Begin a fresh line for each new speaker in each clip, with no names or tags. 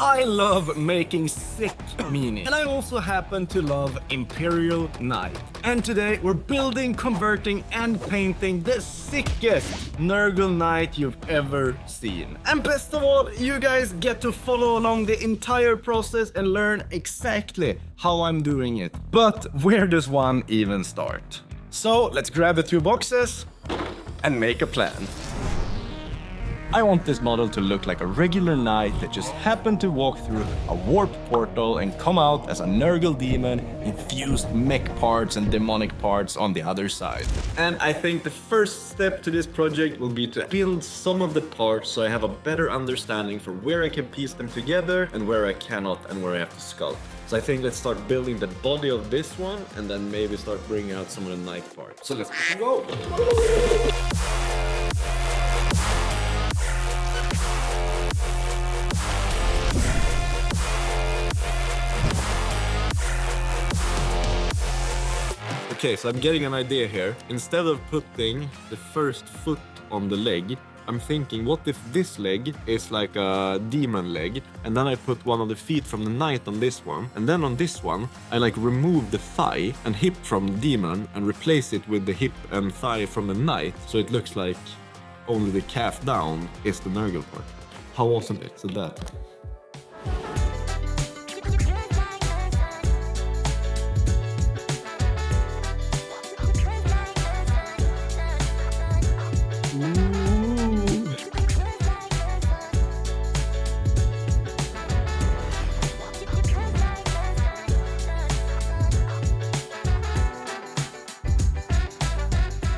I love making sick meaning, and I also happen to love Imperial Knight. And today we're building, converting, and painting the sickest Nurgle Knight you've ever seen. And best of all, you guys get to follow along the entire process and learn exactly how I'm doing it. But where does one even start? So let's grab the 2 boxes and make a plan. I want this model to look like a regular knight that just happened to walk through a warp portal and come out as a Nurgle demon, infused mech parts and demonic parts on the other side. And I think the first step to this project will be to build some of the parts so I have a better understanding for where I can piece them together and where I cannot and where I have to sculpt. So I think let's start building the body of this one and then maybe start bringing out some of the knight parts. So let's go! Okay, so I'm getting an idea here. Instead of putting the first foot on the leg, I'm thinking, what if this leg is like a demon leg, and then I put one of the feet from the knight on this one, and then on this one, I like remove the thigh and hip from the demon and replace it with the hip and thigh from the knight, so it looks like only the calf down is the Nurgle part. How awesome is that?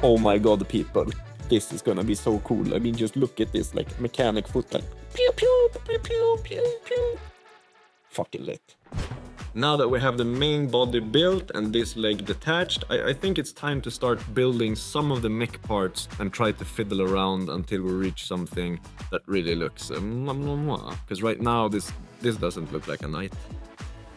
Oh my god, people. This is gonna be so cool. I mean, just look at this, like, mechanic foot, like, pew, pew, pew, pew, pew, pew. Fucking lit. Now that we have the main body built and this leg detached, I think it's time to start building some of the mech parts and try to fiddle around until we reach something that really looks... Because right now, this doesn't look like a knight.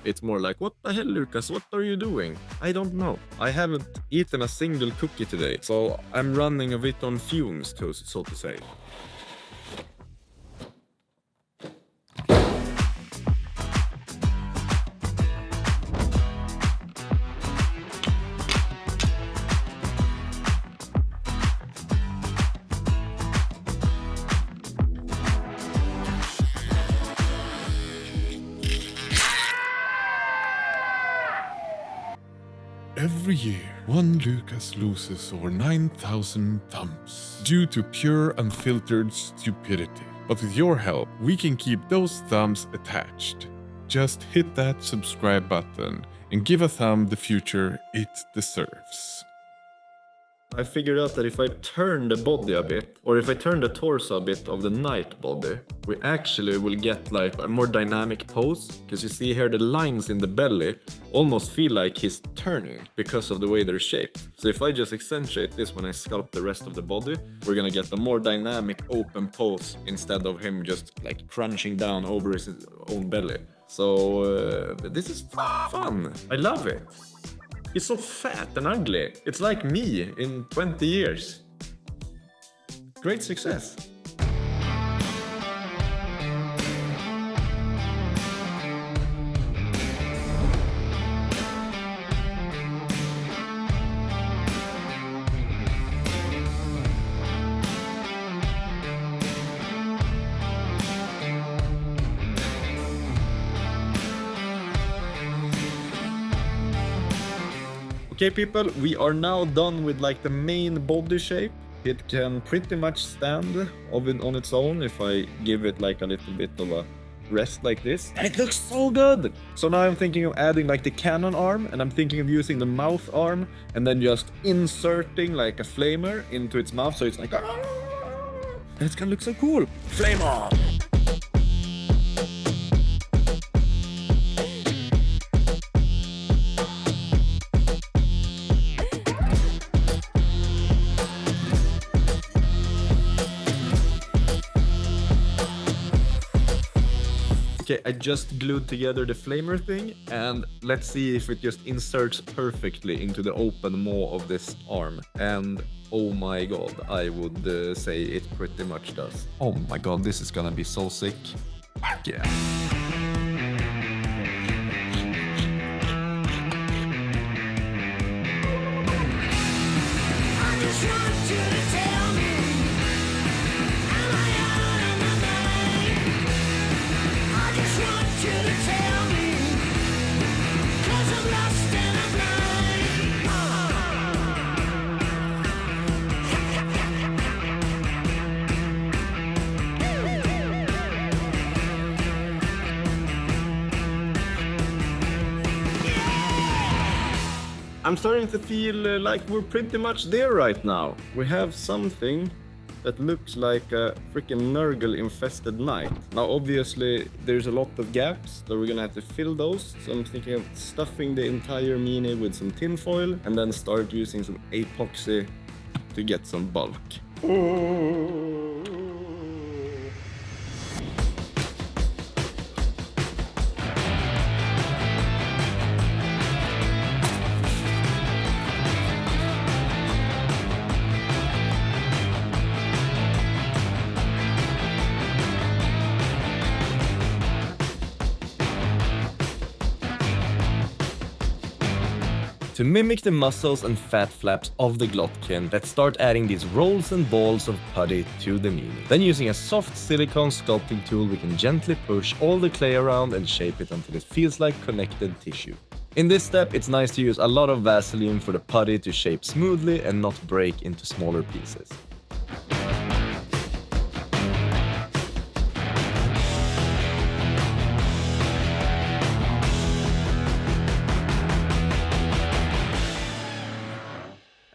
It's more like, what the hell, Lucas? What are you doing? I don't know. I haven't eaten a single cookie today, so I'm running a bit on fumes, so to say.
Every year, one Lucas loses over 9,000 thumbs due to pure unfiltered stupidity. But with your help, we can keep those thumbs attached. Just hit that subscribe button and give a thumb the future it deserves.
I figured out that if I turn the body a bit, or if I turn the torso a bit of the knight body, we actually will get like a more dynamic pose. Because you see here the lines in the belly almost feel like he's turning because of the way they're shaped. So if I just accentuate this when I sculpt the rest of the body, we're gonna get a more dynamic open pose instead of him just like crunching down over his own belly. So this is fun. I love it. He's so fat and ugly. It's like me in 20 years. Great success. Okay people, we are now done with like the main body shape. It can pretty much stand on its own if I give it like a little bit of a rest like this. And it looks so good! So now I'm thinking of adding like the cannon arm, and I'm thinking of using the mouth arm and then just inserting like a flamer into its mouth so it's like... And it's gonna look so cool! Flame on! Okay, I just glued together the flamer thing, and let's see if it just inserts perfectly into the open maw of this arm. And oh my god, I would say it pretty much does. Oh my god, this is gonna be so sick. Yeah. I'm starting to feel like we're pretty much there right now. We have something that looks like a freaking Nurgle infested knight. Now obviously there's a lot of gaps that we're gonna have to fill those. So I'm thinking of stuffing the entire mini with some tin foil and then start using some epoxy to get some bulk. To mimic the muscles and fat flaps of the Glotkin, let's start adding these rolls and balls of putty to the mini. Then using a soft silicone sculpting tool, we can gently push all the clay around and shape it until it feels like connected tissue. In this step, it's nice to use a lot of Vaseline for the putty to shape smoothly and not break into smaller pieces.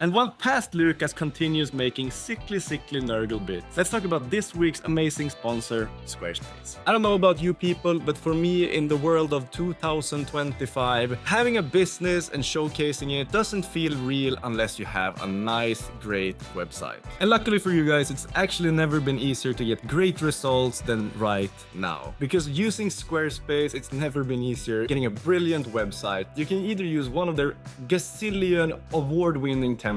And while past Lucas continues making sickly Nurgle bits, let's talk about this week's amazing sponsor, Squarespace. I don't know about you people, but for me in the world of 2025, having a business and showcasing it doesn't feel real unless you have a nice, great website. And luckily for you guys, it's actually never been easier to get great results than right now. Because using Squarespace, it's never been easier getting a brilliant website. You can either use one of their gazillion award-winning templates,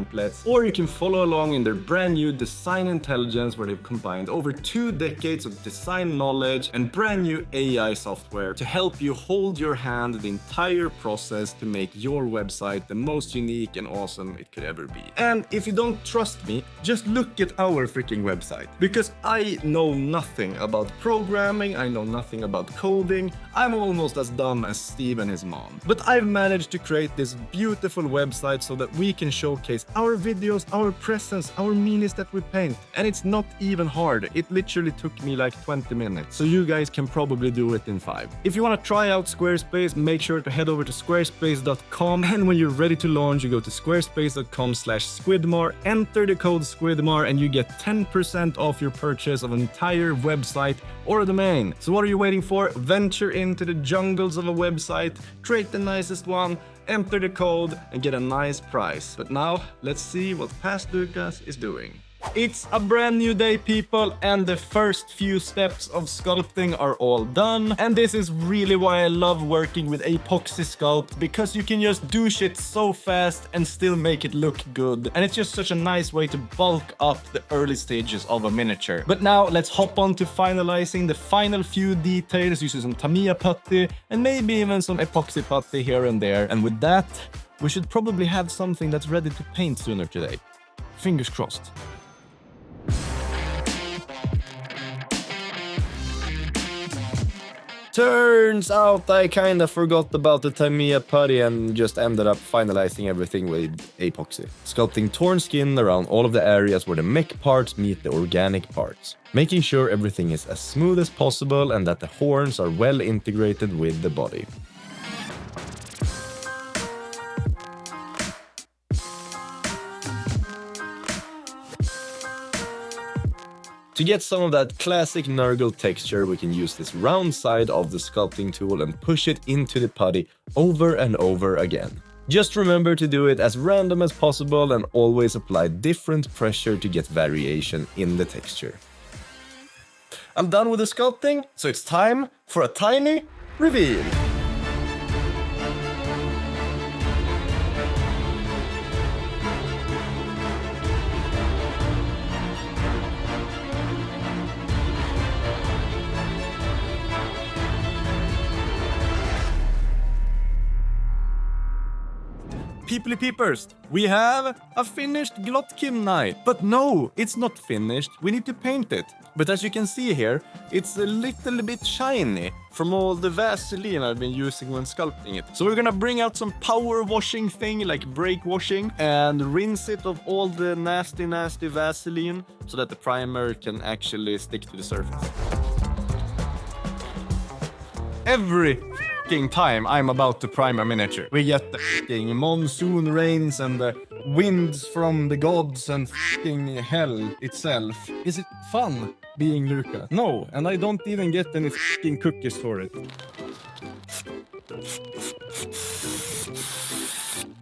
or you can follow along in their brand new design intelligence where they've combined over 2 decades of design knowledge and brand new AI software to help you hold your hand the entire process to make your website the most unique and awesome it could ever be. And if you don't trust me, just look at our freaking website. Because I know nothing about programming, I know nothing about coding, I'm almost as dumb as Steve and his mom. But I've managed to create this beautiful website so that we can showcase our videos, our presence, our minis that we paint. And it's not even hard. It literally took me like 20 minutes. So you guys can probably do it in 5. If you want to try out Squarespace, make sure to head over to squarespace.com. And when you're ready to launch, you go to squarespace.com/Squidmar, enter the code Squidmar, and you get 10% off your purchase of an entire website or a domain. So what are you waiting for? Venture into the jungles of a website, create the nicest one, enter the code and get a nice price. But now, let's see what past Lucas is doing. It's a brand new day, people, and the first few steps of sculpting are all done. And this is really why I love working with epoxy sculpt, because you can just do shit so fast and still make it look good. And it's just such a nice way to bulk up the early stages of a miniature. But now let's hop on to finalizing the final few details using some Tamiya putty and maybe even some epoxy putty here and there. And with that, we should probably have something that's ready to paint sooner today. Fingers crossed. Turns out I kinda forgot about the Tamiya putty and just ended up finalizing everything with epoxy. Sculpting torn skin around all of the areas where the mech parts meet the organic parts. Making sure everything is as smooth as possible and that the horns are well integrated with the body. To get some of that classic Nurgle texture, we can use this round side of the sculpting tool and push it into the putty over and over again. Just remember to do it as random as possible and always apply different pressure to get variation in the texture. I'm done with the sculpting, so it's time for a tiny reveal. Peoply peepers, we have a finished Glotkin knight. But no, it's not finished, we need to paint it. But as you can see here, it's a little bit shiny from all the Vaseline I've been using when sculpting it. So we're gonna bring out some power washing thing, like brake washing, and rinse it of all the nasty Vaseline so that the primer can actually stick to the surface. Every fucking time I'm about to prime a miniature. We get the fucking monsoon rains and the winds from the gods and fucking hell itself. Is it fun being Luca? No, and I don't even get any fucking cookies for it.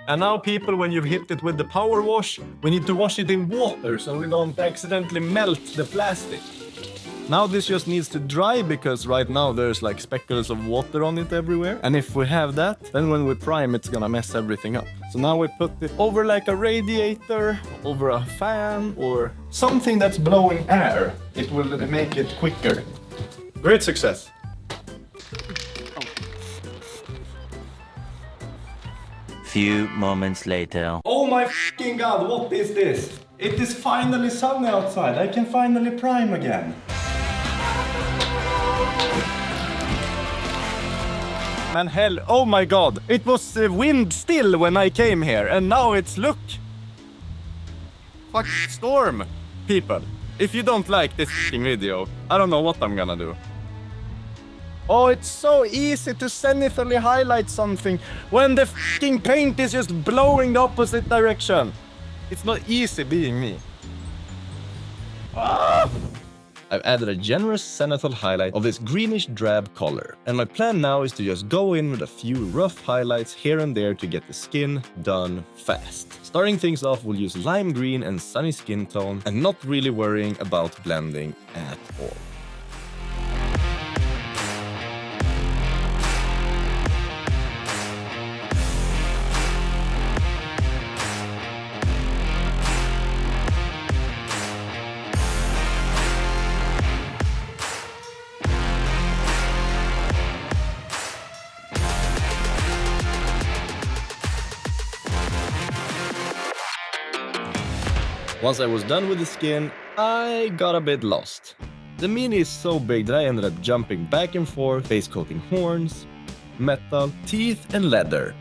And now people, when you've hit it with the power wash, we need to wash it in water so we don't accidentally melt the plastic. Now this just needs to dry because right now there's like speckles of water on it everywhere. And if we have that, then when we prime it's gonna mess everything up. So now we put it over like a radiator, over a fan or something that's blowing air. It will make it quicker. Great success.
Few moments later.
Oh my fucking god, what is this? It is finally sunny outside. I can finally prime again. Man, hell, oh my god. It was wind still when I came here, and now it's, look. Fuck storm, people. If you don't like this fucking video, I don't know what I'm gonna do. Oh, it's so easy to zenithally highlight something when the fucking paint is just blowing the opposite direction. It's not easy being me. Ah! I've added a generous zenithal highlight of this greenish drab color, and my plan now is to just go in with a few rough highlights here and there to get the skin done fast. Starting things off, we'll use lime green and sunny skin tone and not really worrying about blending at all. Once I was done with the skin, I got a bit lost. The mini is so big that I ended up jumping back and forth, base coating horns, metal, teeth and leather.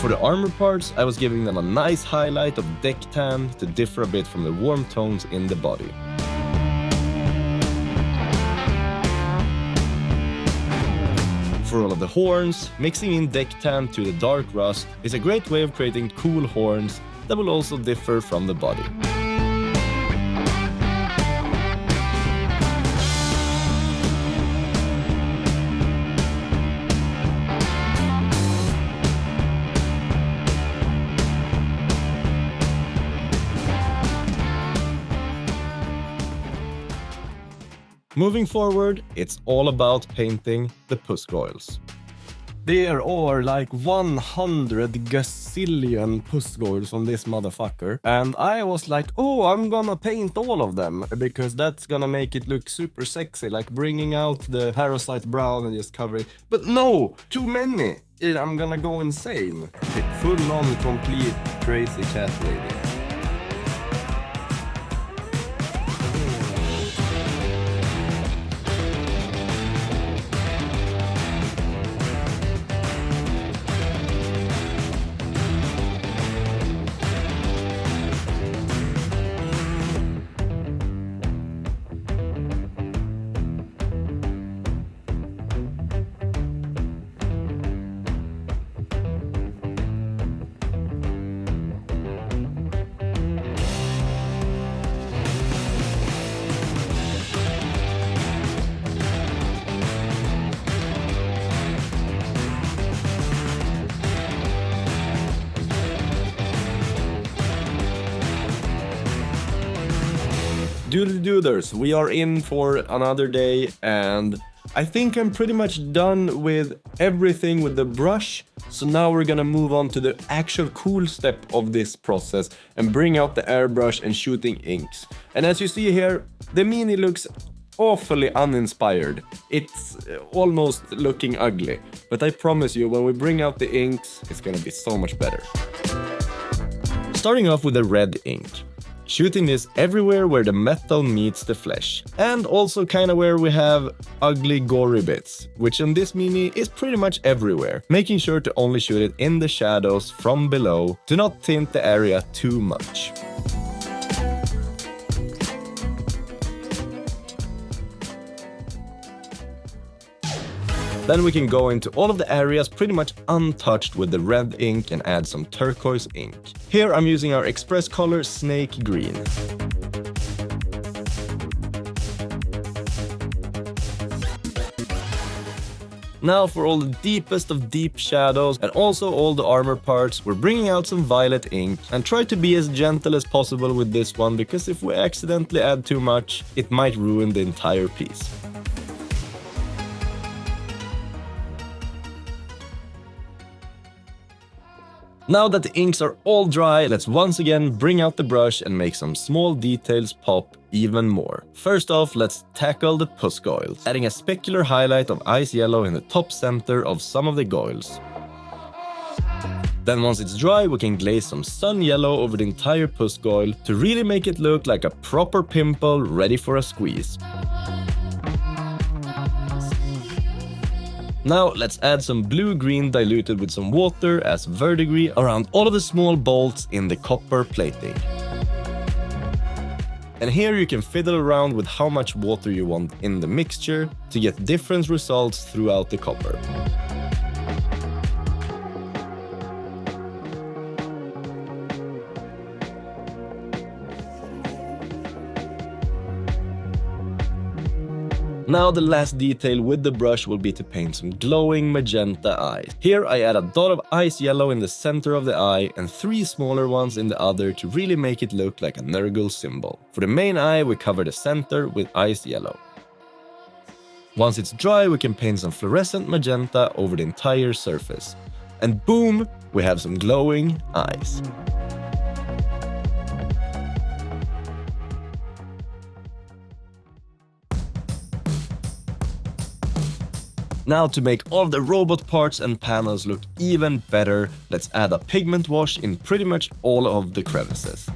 For the armor parts, I was giving them a nice highlight of deck tan to differ a bit from the warm tones in the body. For all of the horns, mixing in deck tan to the dark rust is a great way of creating cool horns that will also differ from the body. Moving forward, it's all about painting the puss royals. There are like 100 gazillion puss royals on this motherfucker, and I was like, oh, I'm gonna paint all of them, because that's gonna make it look super sexy, like bringing out the parasite brown and just cover it. But no, too many! I'm gonna go insane. Full on complete crazy cat lady. Doodle-dooders, we are in for another day, and I think I'm pretty much done with everything with the brush. So now we're gonna move on to the actual cool step of this process and bring out the airbrush and shooting inks. And as you see here, the mini looks awfully uninspired. It's almost looking ugly, but I promise you, when we bring out the inks, it's gonna be so much better. Starting off with the red ink. shooting this everywhere where the metal meets the flesh. And also kinda where we have ugly gory bits, which on this mini is pretty much everywhere, making sure to only shoot it in the shadows from below to not tint the area too much. Then we can go into all of the areas pretty much untouched with the red ink and add some turquoise ink. Here I'm using our express color Snake Green. Now for all the deepest of deep shadows and also all the armor parts, we're bringing out some violet ink and try to be as gentle as possible with this one, because if we accidentally add too much, it might ruin the entire piece. Now that the inks are all dry, let's once again bring out the brush and make some small details pop even more. First off, let's tackle the puss goils, adding a specular highlight of ice yellow in the top center of some of the goils. Then once it's dry, we can glaze some sun yellow over the entire puss goil to really make it look like a proper pimple ready for a squeeze. Now let's add some blue-green diluted with some water as verdigris around all of the small bolts in the copper plating. And here you can fiddle around with how much water you want in the mixture to get different results throughout the copper. Now the last detail with the brush will be to paint some glowing magenta eyes. Here I add a dot of ice yellow in the center of the eye and 3 smaller ones in the other to really make it look like a Nurgle symbol. For the main eye we cover the center with ice yellow. Once it's dry we can paint some fluorescent magenta over the entire surface. And boom, we have some glowing eyes. Now to make all of the robot parts and panels look even better, let's add a pigment wash in pretty much all of the crevices.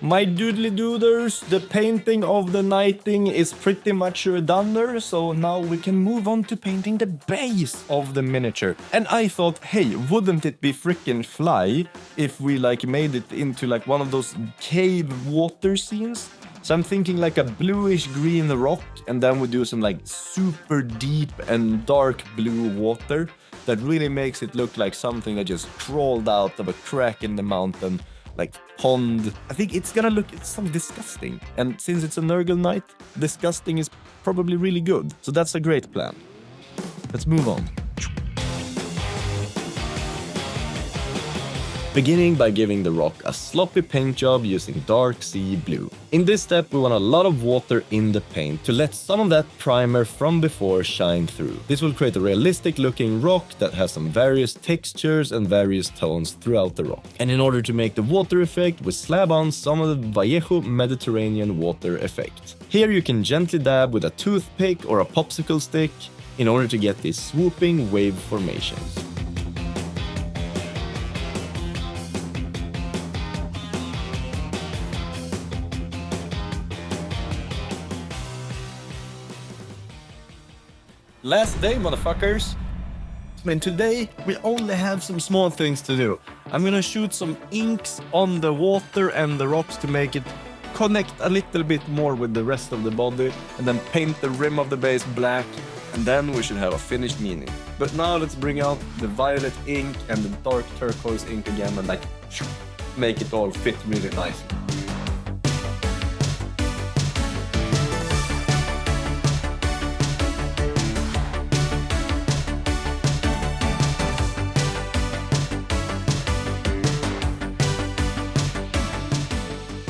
My doodly dooders, the painting of the knighting is pretty much done there, so now we can move on to painting the base of the miniature. And I thought, hey, wouldn't it be freaking fly if we made it into one of those cave water scenes? So I'm thinking like a bluish green rock, and then we do some super deep and dark blue water that really makes it look like something that just crawled out of a crack in the mountain. Pond. I think it's gonna look so disgusting. And since it's a Nurgle Knight, disgusting is probably really good. So that's a great plan. Let's move on. Beginning by giving the rock a sloppy paint job using dark sea blue. In this step we want a lot of water in the paint to let some of that primer from before shine through. This will create a realistic looking rock that has some various textures and various tones throughout the rock. And in order to make the water effect, we slab on some of the Vallejo Mediterranean water effect. Here you can gently dab with a toothpick or a popsicle stick in order to get these swooping wave formations. Last day, motherfuckers. And today we only have some small things to do. I'm gonna shoot some inks on the water and the rocks to make it connect a little bit more with the rest of the body, and then paint the rim of the base black, and then we should have a finished mini. But now let's bring out the violet ink and the dark turquoise ink again and make it all fit really nicely.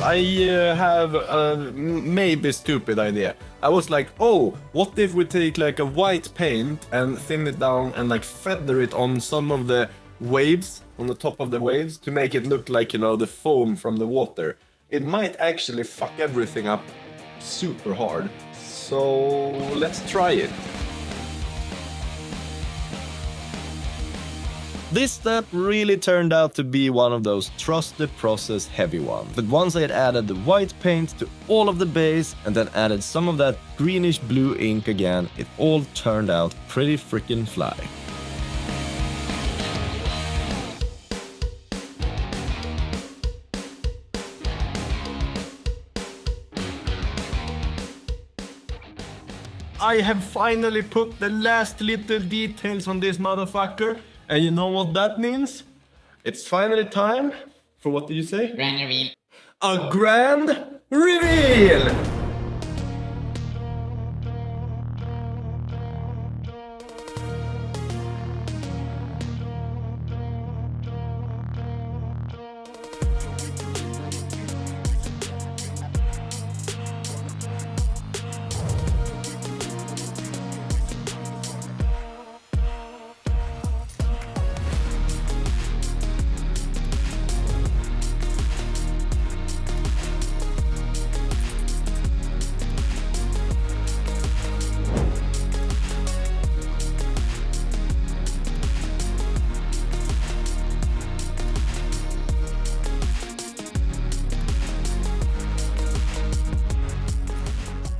I have a maybe stupid idea. I was like, oh, what if we take like a white paint and thin it down and like feather it on some of the waves, on the top of the waves, to make it look like, you know, the foam from the water. It might actually fuck everything up super hard. So let's try it. This step really turned out to be one of those trust the process heavy ones. But once I had added the white paint to all of the base and then added some of that greenish blue ink again, it all turned out pretty freaking fly. I have finally put the last little details on this motherfucker. And you know what that means? It's finally time for, what did you say?
Grand reveal.
A grand reveal!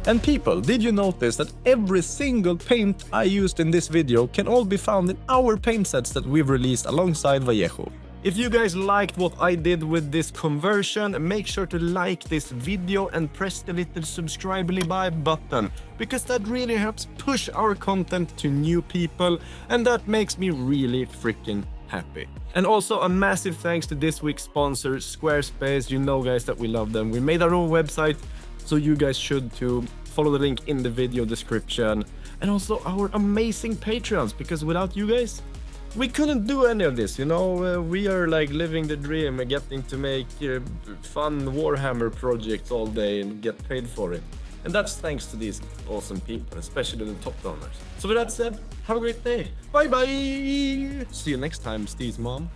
And people, did you notice that every single paint I used in this video can all be found in our paint sets that we've released alongside Vallejo? If you guys liked what I did with this conversion, make sure to like this video and press the little subscribe-ly button, because that really helps push our content to new people, and that makes me really freaking happy. And also a massive thanks to this week's sponsor, Squarespace. You know, guys, that we love them. We made our own website, so you guys should too. Follow the link in the video description. And also our amazing Patreons, because without you guys, we couldn't do any of this, you know. We are like living the dream and getting to make fun Warhammer projects all day and get paid for it. And that's thanks to these awesome people, especially the top donors. So with that said, have a great day. Bye bye. See you next time, Steve's mom.